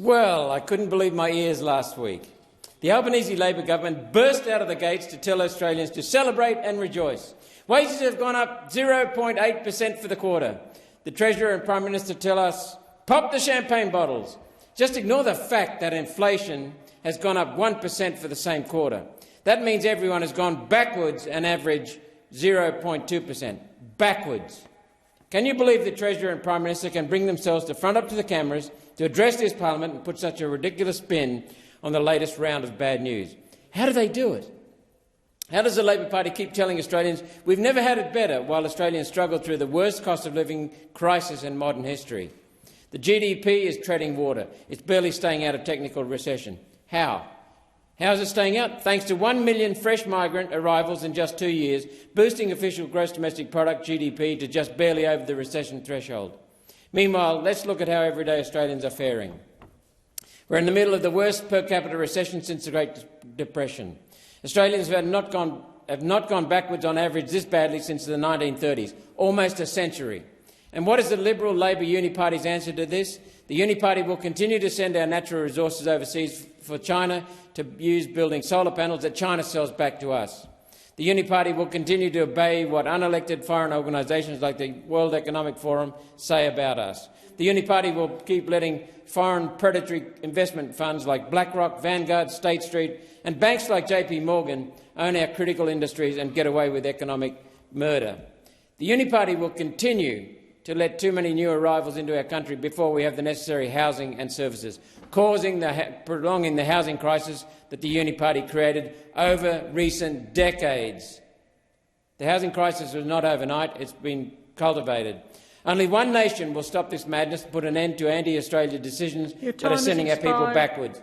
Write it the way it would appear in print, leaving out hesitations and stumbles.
Well, I couldn't believe my ears last week. The Albanese Labor government burst out of the gates to tell Australians to celebrate and rejoice. Wages have gone up 0.8% for the quarter. The Treasurer and Prime Minister tell us, pop the champagne bottles. Just ignore the fact that inflation has gone up 1% for the same quarter. That means everyone has gone backwards an average 0.2%. Backwards. Can you believe the Treasurer and Prime Minister can bring themselves to front up to the cameras to address this parliament and put such a ridiculous spin on the latest round of bad news? How do they do it? How does the Labor Party keep telling Australians we've never had it better while Australians struggle through the worst cost of living crisis in modern history? The GDP is treading water. It's barely staying out of technical recession. How? How is it staying out? Thanks to 1 million fresh migrant arrivals in just 2 years, boosting official gross domestic product GDP to just barely over the recession threshold. Meanwhile, let's look at how everyday Australians are faring. We're in the middle of the worst per capita recession since the Great Depression. Australians have not gone backwards on average this badly since the 1930s, almost a century. And what is the Liberal-Labor Uniparty's answer to this? The Uniparty will continue to send our natural resources overseas for China to use building solar panels that China sells back to us. The Uniparty will continue to obey what unelected foreign organisations like the World Economic Forum say about us. The Uniparty will keep letting foreign predatory investment funds like BlackRock, Vanguard, State Street and banks like JP Morgan own our critical industries and get away with economic murder. The Uniparty will continue to let too many new arrivals into our country before we have the necessary housing and services, prolonging the housing crisis that the Uniparty created over recent decades. The housing crisis was not overnight, it's been cultivated. Only one nation will stop this madness and put an end to anti-Australia decisions that are sending our people backwards.